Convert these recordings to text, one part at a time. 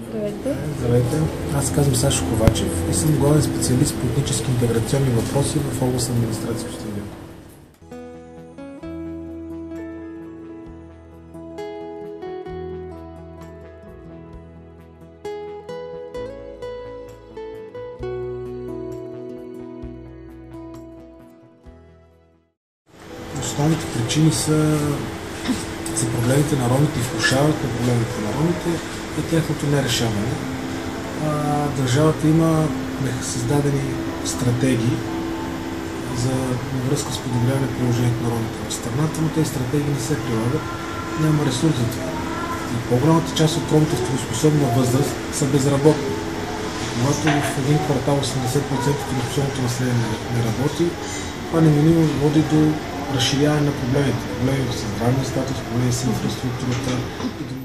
Здравейте. Здравейте, аз се казвам Сашо Ковачев и съм главен специалист по етнически интеграционни въпроси в област администрация в Кюстендил. Основните причини са за проблемите на ромите и влошаването на проблемите на ромите и тяхното нерешаване. Държавата има създадени стратегии за връзка с подобряване на положението на ромите в страната, но тези стратегии не се прилагат, няма ресурс за това. И по-голямата част от ромите в трудоспособна възраст са безработни. Когато в един квартал 80% от трудоспособното население не работи, това неминуемо води до разширяване на проблемите. Проблеми с здравния статус, проблеми с инфраструктурата и други.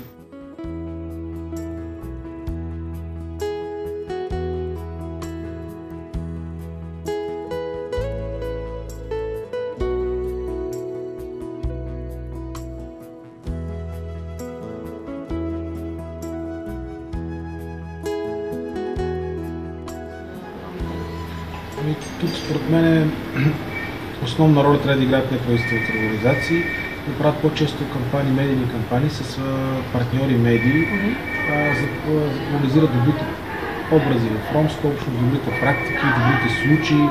Тук според мен основна роля трябва да играят неправителствените организации, да правят по-често кампании, медийни кампании с партньори медии, за да популяризират добрите образи в ромска общност, добрите практики, добрите случаи.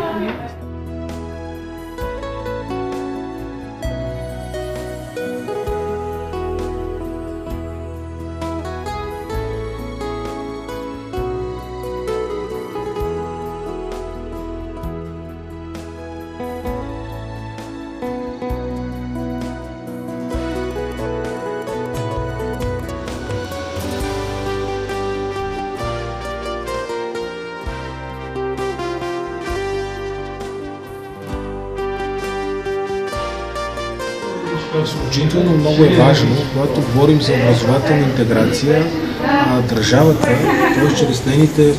Изключително много е важно, когато говорим за образователна интеграция, държавата, т.е. чрез нейните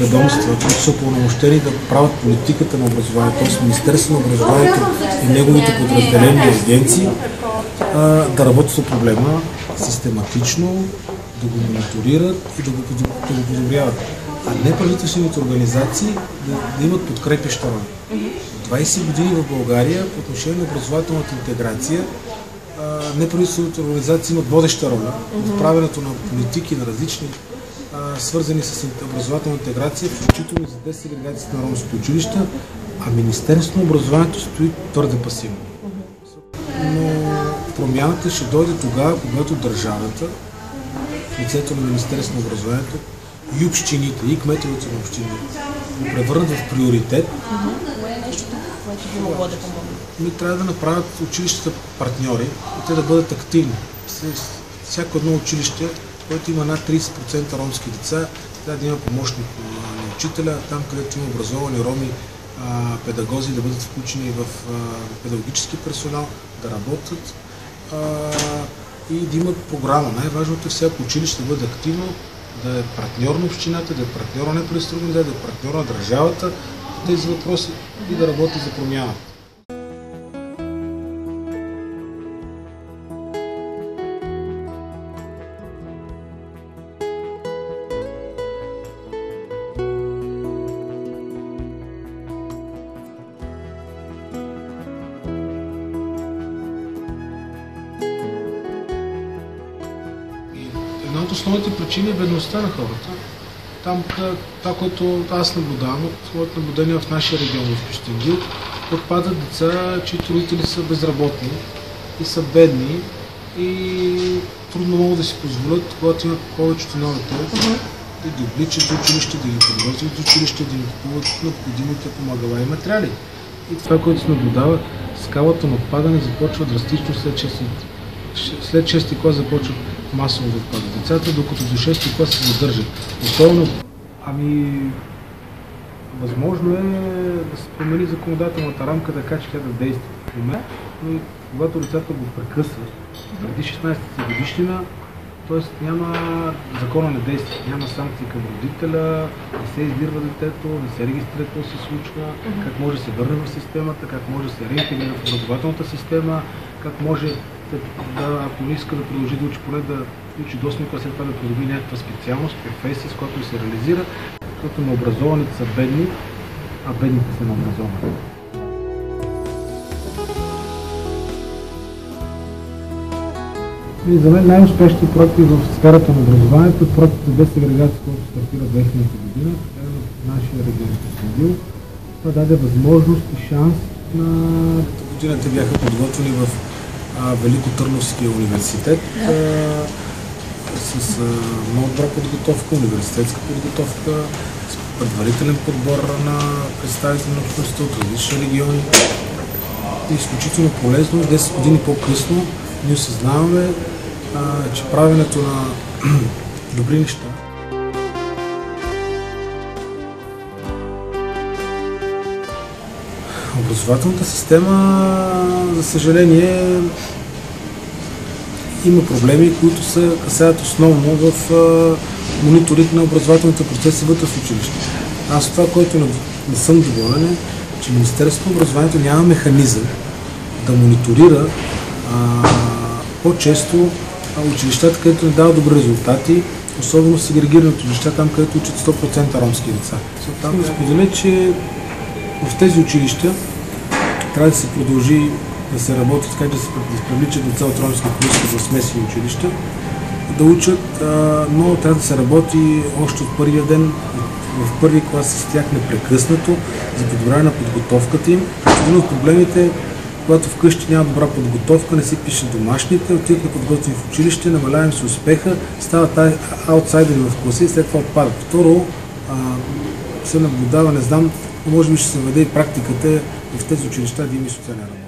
ведомства, които са упълномощени да правят политиката на образованието, т.е. Министерството на образованието и неговите подразделения и агенции, да работят с проблема систематично, да го мониторират и да го подобряват. А неправителствените организации да имат подкрепяща роля. 20 години в България по отношение на образователната интеграция неправителствените организации имат водеща роля в правенето на политики на различни, свързани с образователна интеграция, включително за десегрегацията на ромските училища, а Министерството на образованието стои твърде пасивно. Но промяната ще дойде тогава, когато държавата, в лицето на Министерството на образованието, и общините, и кметовете на общините го превърнат в приоритет. Което би могло да помогне. Трябва да направят училищата партньори и те да бъдат активни. Всяко едно училище, което има над 30% ромски деца, трябва да има помощник на учителя, там където има образовани роми, педагози да бъдат включени в педагогически персонал, да работят и да имат програма. Най-важното е всяко училище да бъде активно, да е партньор на общината, да е партньор на неправителствена, да е партньор на държавата по тези въпроси и да работи за промяна. Една от основните причини е бедността на хората. Там, това, което аз наблюдавам от своето наблюдение в нашия регион в Кюстендил, отпадат деца, чието родители са безработни и са бедни и трудно могат да си позволят, когато имат повечето на дете, да ги обличат до училище, да ги подготвят до училище, да им купуват необходимите помагала и материали. И това, което се наблюдава, скалата на отпадане започва драстично след 6-ти клас започват масово да отпадат децата, докато до 6-ти клас се задържат. Особено, възможно е да се промени законодателната рамка, така че тя да действа. Но когато децата го прекъсват преди 16-та годишнина, т.е. няма закона не действа, няма санкции към родителя, не се издирва детето, не се регистрира какво се случва, как може да се върне в системата, как може да се реинтегрира в образователната система, как може ако не иска да продължи да учи, поне да учи до 8 клас, след това да придобие някаква специалност, професия, с която се реализира, защото необразованите са бедни, а бедните са необразовани. И за мен най-успешните проекти в сферата на образованието е проектът за десегрегация, който стартира 2000 година. В нашия регион Кюстендил. Това даде възможност и шанс на... Годината бяха подготвени в Великотърновския университет с много добра подготовка, университетска подготовка, с предварителен подбор на представители на общността от различни региони. Изключително полезно. 10 години по-късно ние осъзнаваме, че правенето на добри неща образователната система, за съжаление, има проблеми, които се касаят основно в мониторинг на образователните процеси вътре в училище. Аз това, което не съм доволен е, че Министерството на образованието няма механизъм да мониторира по-често училищата, където не дават добри резултати, особено сегрегираните училища, там където учат 100% ромски деца. Там да споделя, че в тези училища трябва да се продължи да се работи така, да се привличат деца от ромски произход в смесени училища, да учат, но трябва да се работи още от първия ден, в първи клас с тях непрекъснато, за подобряване на подготовката им. Един от проблемите, когато вкъщи няма добра подготовка, не си пише домашните, отиват на подготвени в училище, намаляваме се успеха, стават аутсайдери в класа и след това отпадат. Второ, се наблюдава, не знам, може би ще се въде и практиката в тези училища да има и социален работа.